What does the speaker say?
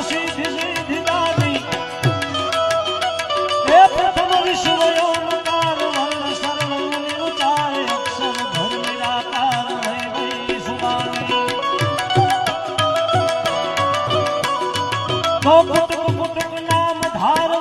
सीधी सीधी दादी हे प्रथम विश्व ओंकार वर्ण सर्व मुनि उचारे अक्षर धर निराकार है वही सुबानी तो पुटक पुटक नाम धार